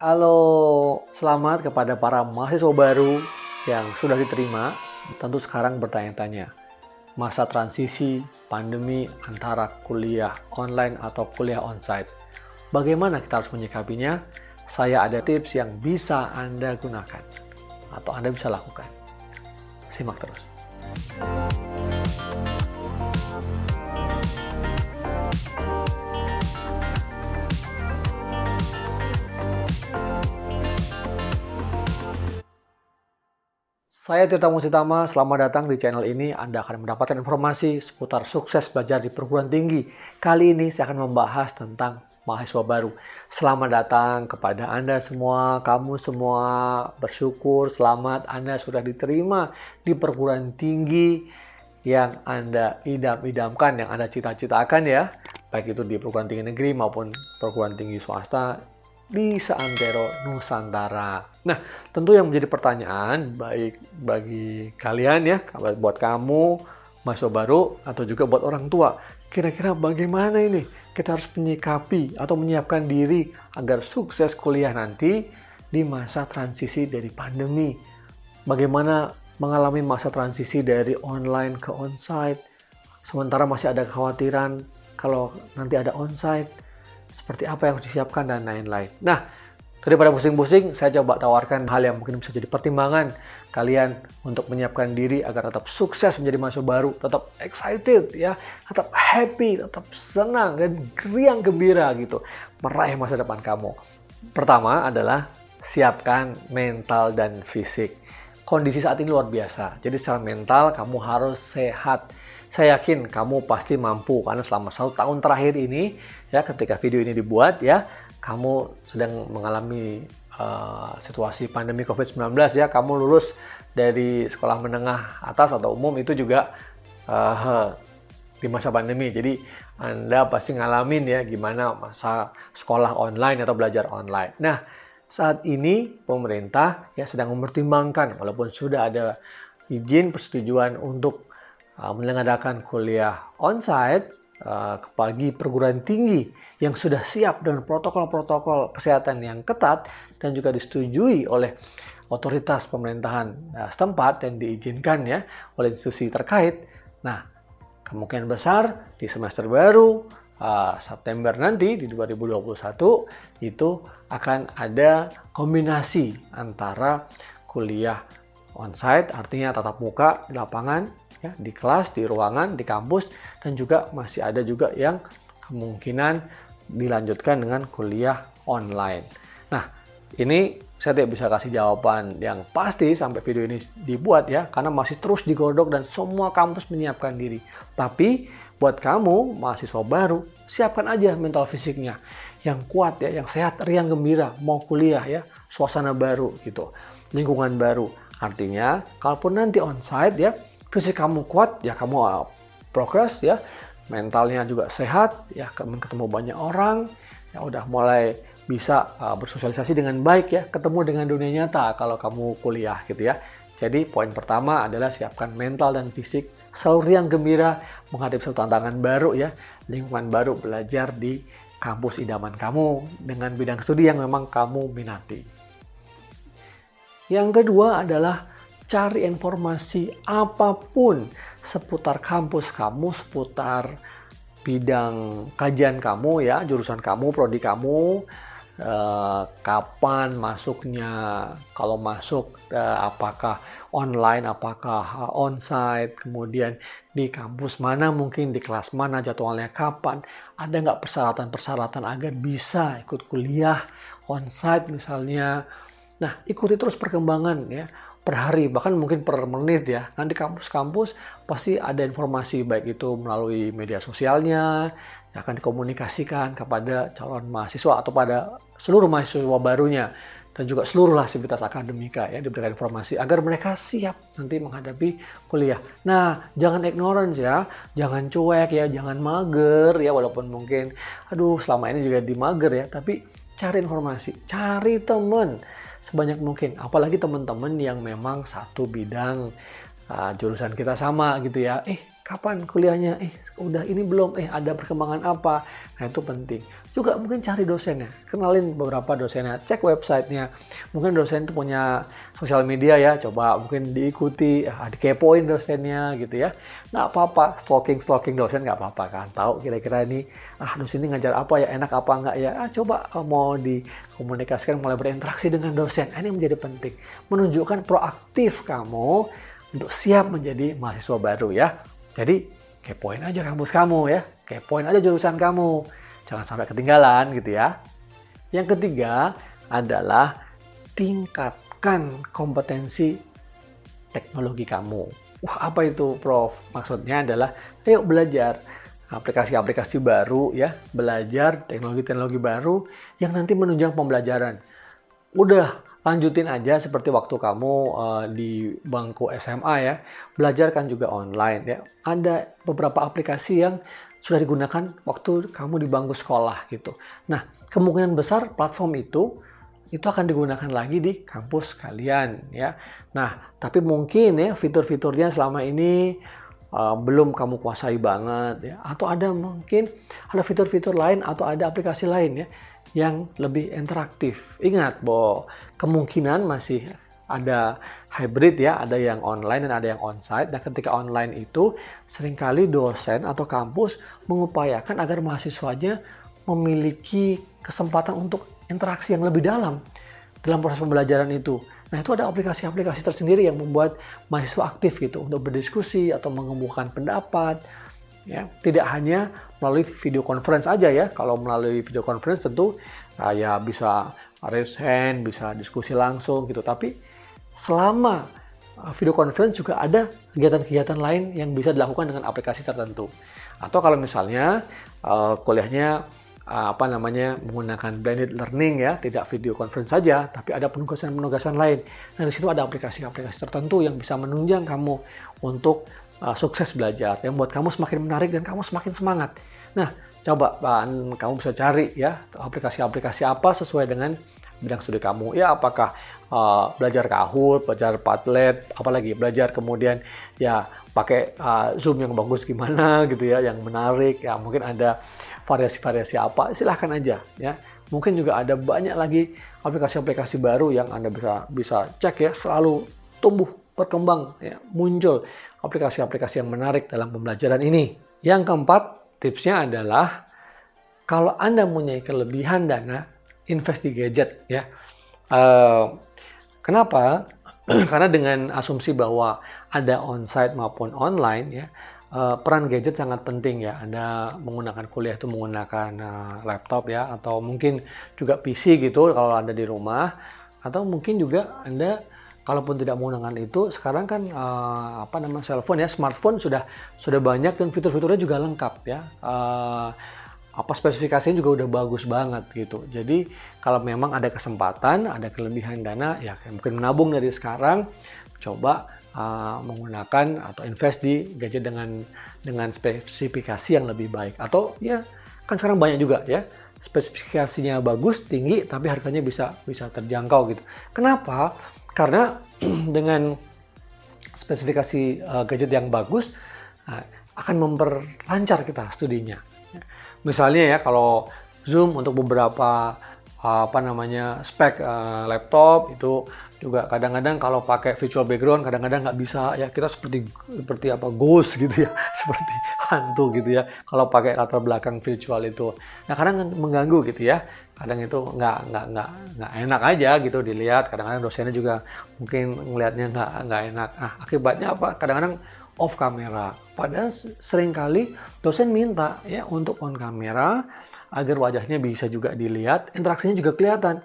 Halo, selamat kepada para mahasiswa baru yang sudah diterima. Tentu sekarang bertanya-tanya, masa transisi pandemi antara kuliah online atau kuliah onsite. Bagaimana kita harus menyikapinya? Saya ada tips yang bisa Anda gunakan atau Anda bisa lakukan. Simak terus. Saya Tirta Musitama, selamat datang di channel ini. Anda akan mendapatkan informasi seputar sukses belajar di perguruan tinggi. Kali ini saya akan membahas tentang mahasiswa baru. Selamat datang kepada Anda semua, kamu semua. Bersyukur, selamat Anda sudah diterima di perguruan tinggi yang Anda idam-idamkan, yang Anda cita-citakan ya. Baik itu di perguruan tinggi negeri maupun perguruan tinggi swasta di seantero Nusantara. Nah, tentu yang menjadi pertanyaan baik bagi kalian ya, buat kamu mahasiswa baru atau juga buat orang tua, kira-kira bagaimana ini kita harus menyikapi atau menyiapkan diri agar sukses kuliah nanti di masa transisi dari pandemi. Bagaimana mengalami masa transisi dari online ke onsite, sementara masih ada kekhawatiran kalau nanti ada onsite, seperti apa yang harus disiapkan dan lain-lain. Nah, daripada pusing-pusing, saya coba tawarkan hal yang mungkin bisa jadi pertimbangan kalian untuk menyiapkan diri agar tetap sukses menjadi mahasiswa baru, tetap excited ya, tetap happy, tetap senang dan riang gembira gitu meraih masa depan kamu. Pertama adalah siapkan mental dan fisik. Kondisi saat ini luar biasa. Jadi secara mental kamu harus sehat. Saya yakin kamu pasti mampu karena selama 1 tahun terakhir ini ya, ketika video ini dibuat ya, kamu sedang mengalami situasi pandemi COVID-19 ya. Kamu lulus dari sekolah menengah atas atau umum itu juga di masa pandemi. Jadi Anda pasti ngalamin ya gimana masa sekolah online atau belajar online. Nah, saat ini pemerintah ya sedang mempertimbangkan, walaupun sudah ada izin persetujuan untuk menyelenggarakan kuliah onsite bagi perguruan tinggi yang sudah siap dengan protokol-protokol kesehatan yang ketat dan juga disetujui oleh otoritas pemerintahan setempat dan diizinkan ya oleh institusi terkait. Nah, kemungkinan besar di semester baru September nanti di 2021 itu akan ada kombinasi antara kuliah onsite, artinya tatap muka di lapangan, ya, di kelas, di ruangan, di kampus, dan juga masih ada juga yang kemungkinan dilanjutkan dengan kuliah online. Nah, ini saya tidak bisa kasih jawaban yang pasti sampai video ini dibuat ya, karena masih terus digodok dan semua kampus menyiapkan diri. Tapi buat kamu mahasiswa baru, siapkan aja mental fisiknya yang kuat ya, yang sehat, riang gembira, mau kuliah ya, suasana baru gitu, lingkungan baru. Artinya, kalaupun nanti onsite ya, fisik kamu kuat, ya kamu progres ya, mentalnya juga sehat, ya ketemu banyak orang, ya udah mulai bisa bersosialisasi dengan baik ya, ketemu dengan dunia nyata kalau kamu kuliah gitu ya. Jadi poin pertama adalah siapkan mental dan fisik, selalu riang gembira menghadapi suatu tantangan baru ya, lingkungan baru, belajar di kampus idaman kamu dengan bidang studi yang memang kamu minati. Yang kedua adalah cari informasi apapun seputar kampus kamu, seputar bidang kajian kamu ya, jurusan kamu, prodi kamu, kapan masuknya, kalau masuk apakah online, apakah onsite, kemudian di kampus mana, mungkin di kelas mana, jadwalnya kapan, ada nggak persyaratan-persyaratan agar bisa ikut kuliah onsite misalnya. Nah, ikuti terus perkembangan ya, per hari, bahkan mungkin per menit ya. Nanti kampus-kampus pasti ada informasi, baik itu melalui media sosialnya, yang akan dikomunikasikan kepada calon mahasiswa atau pada seluruh mahasiswa barunya, dan juga seluruh sivitas akademika ya, diberikan informasi agar mereka siap nanti menghadapi kuliah. Nah, jangan ignorance ya, jangan cuek ya, jangan mager ya, walaupun mungkin aduh selama ini juga di mager ya, tapi cari informasi, cari teman sebanyak mungkin, apalagi teman-teman yang memang satu bidang jurusan kita sama gitu ya. kapan kuliahnya, udah ini belum, ada perkembangan apa. Nah itu penting. Juga mungkin cari dosennya, kenalin beberapa dosennya, cek websitenya. Mungkin dosen itu punya sosial media ya, coba mungkin diikuti, dikepoin dosennya gitu ya. Nggak apa-apa, stalking dosen nggak apa-apa kan. Tahu kira-kira ini, dosen ini ngajar apa ya, enak apa nggak ya. Coba mau dikomunikasikan, mulai berinteraksi dengan dosen. Ini menjadi penting, menunjukkan proaktif kamu untuk siap menjadi mahasiswa baru ya. Jadi kepoin aja kampus kamu ya, kepoin aja jurusan kamu. Jangan sampai ketinggalan gitu ya. Yang ketiga adalah tingkatkan kompetensi teknologi kamu. Apa itu, Prof? Maksudnya adalah ayo belajar aplikasi-aplikasi baru ya, belajar teknologi-teknologi baru yang nanti menunjang pembelajaran. Udah lanjutin aja seperti waktu kamu di bangku SMA ya, belajar kan juga online ya. Ada beberapa aplikasi yang sudah digunakan waktu kamu di bangku sekolah gitu. Nah, kemungkinan besar platform itu akan digunakan lagi di kampus kalian ya. Nah, tapi mungkin ya fitur-fiturnya selama ini belum kamu kuasai banget ya. Atau mungkin ada fitur-fitur lain atau ada aplikasi lain ya yang lebih interaktif. Ingat bahwa kemungkinan masih ada hybrid ya, ada yang online dan ada yang onsite. Dan ketika online itu seringkali dosen atau kampus mengupayakan agar mahasiswanya memiliki kesempatan untuk interaksi yang lebih dalam proses pembelajaran itu. Nah, itu ada aplikasi-aplikasi tersendiri yang membuat mahasiswa aktif gitu untuk berdiskusi atau mengemukakan pendapat. Ya, tidak hanya melalui video conference aja ya. Kalau melalui video conference tentu ya bisa raise hand, bisa diskusi langsung gitu. Tapi selama video conference juga ada kegiatan-kegiatan lain yang bisa dilakukan dengan aplikasi tertentu. Atau kalau misalnya kuliahnya menggunakan blended learning ya, tidak video conference saja, tapi ada penugasan-penugasan lain. Nah, di situ ada aplikasi-aplikasi tertentu yang bisa menunjang kamu untuk sukses belajar, yang buat kamu semakin menarik dan kamu semakin semangat. Nah, coba kamu bisa cari ya aplikasi-aplikasi apa sesuai dengan bidang studi kamu. Ya, apakah belajar Kahoot, belajar Padlet, apalagi belajar kemudian ya pakai Zoom yang bagus gimana gitu ya, yang menarik. Ya, mungkin ada variasi-variasi apa, silahkan aja ya. Mungkin juga ada banyak lagi aplikasi-aplikasi baru yang Anda bisa cek ya, selalu tumbuh, berkembang ya, muncul aplikasi-aplikasi yang menarik dalam pembelajaran ini. Yang keempat, tipsnya adalah kalau Anda mempunyai kelebihan dana, invest di gadget ya. Kenapa? Karena dengan asumsi bahwa ada onsite maupun online ya, peran gadget sangat penting ya. Anda menggunakan kuliah itu menggunakan laptop ya, atau mungkin juga PC gitu kalau Anda di rumah, atau mungkin juga Anda kalaupun tidak menggunakan itu, sekarang kan cellphone ya, smartphone sudah banyak dan fitur-fiturnya juga lengkap ya. Spesifikasinya juga udah bagus banget gitu. Jadi kalau memang ada kesempatan, ada kelebihan dana, ya mungkin menabung dari sekarang, coba menggunakan atau invest di gadget dengan spesifikasi yang lebih baik. Atau ya kan sekarang banyak juga ya, spesifikasinya bagus, tinggi, tapi harganya bisa terjangkau gitu. Kenapa? Karena dengan spesifikasi gadget yang bagus akan memperlancar kita studinya. Misalnya ya, kalau Zoom untuk beberapa spek laptop itu juga kadang-kadang kalau pakai virtual background kadang-kadang nggak bisa ya, kita seperti ghost gitu ya, seperti hantu gitu ya kalau pakai latar belakang virtual itu. Nah, kadang mengganggu gitu ya, kadang itu nggak enak aja gitu dilihat. Kadang-kadang dosennya juga mungkin ngelihatnya nggak enak. Nah, akibatnya apa? Kadang-kadang off kamera. Padahal seringkali dosen minta ya untuk on kamera agar wajahnya bisa juga dilihat, interaksinya juga kelihatan.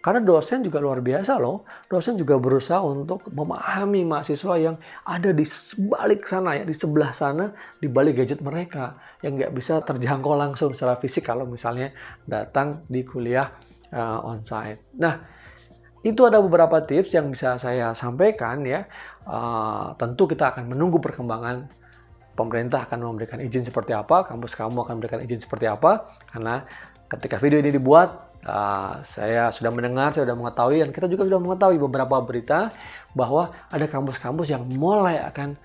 Karena dosen juga luar biasa loh. Dosen juga berusaha untuk memahami mahasiswa yang ada di balik sana ya, di sebelah sana, di balik gadget mereka yang nggak bisa terjangkau langsung secara fisik kalau misalnya datang di kuliah onsite. Nah, itu ada beberapa tips yang bisa saya sampaikan ya. Tentu kita akan menunggu perkembangan. Pemerintah akan memberikan izin seperti apa, kampus kamu akan memberikan izin seperti apa. Karena ketika video ini dibuat, saya sudah mendengar, saya sudah mengetahui, dan kita juga sudah mengetahui beberapa berita bahwa ada kampus-kampus yang mulai akan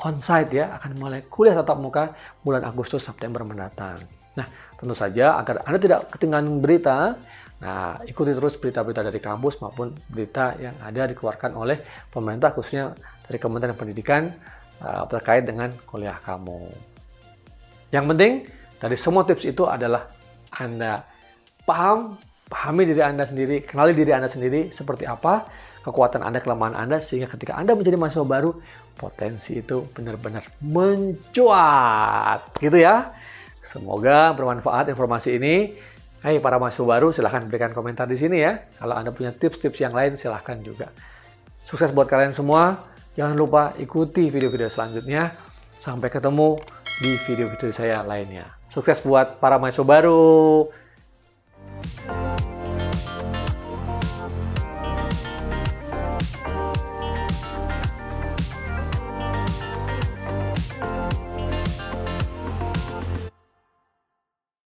onsite ya, akan mulai kuliah tatap muka bulan Agustus September mendatang. Nah, tentu saja agar Anda tidak ketinggalan berita, nah ikuti terus berita-berita dari kampus maupun berita yang ada dikeluarkan oleh pemerintah, khususnya dari Kementerian Pendidikan terkait dengan kuliah kamu. Yang penting dari semua tips itu adalah Anda pahami diri Anda sendiri, kenali diri Anda sendiri seperti apa, kekuatan Anda, kelemahan Anda, sehingga ketika Anda menjadi mahasiswa baru, potensi itu benar-benar mencuat. Gitu ya. Semoga bermanfaat informasi ini. Hai para mahasiswa baru, silahkan berikan komentar di sini ya. Kalau Anda punya tips-tips yang lain, silahkan juga. Sukses buat kalian semua. Jangan lupa ikuti video-video selanjutnya. Sampai ketemu di video-video saya lainnya. Sukses buat para mahasiswa baru.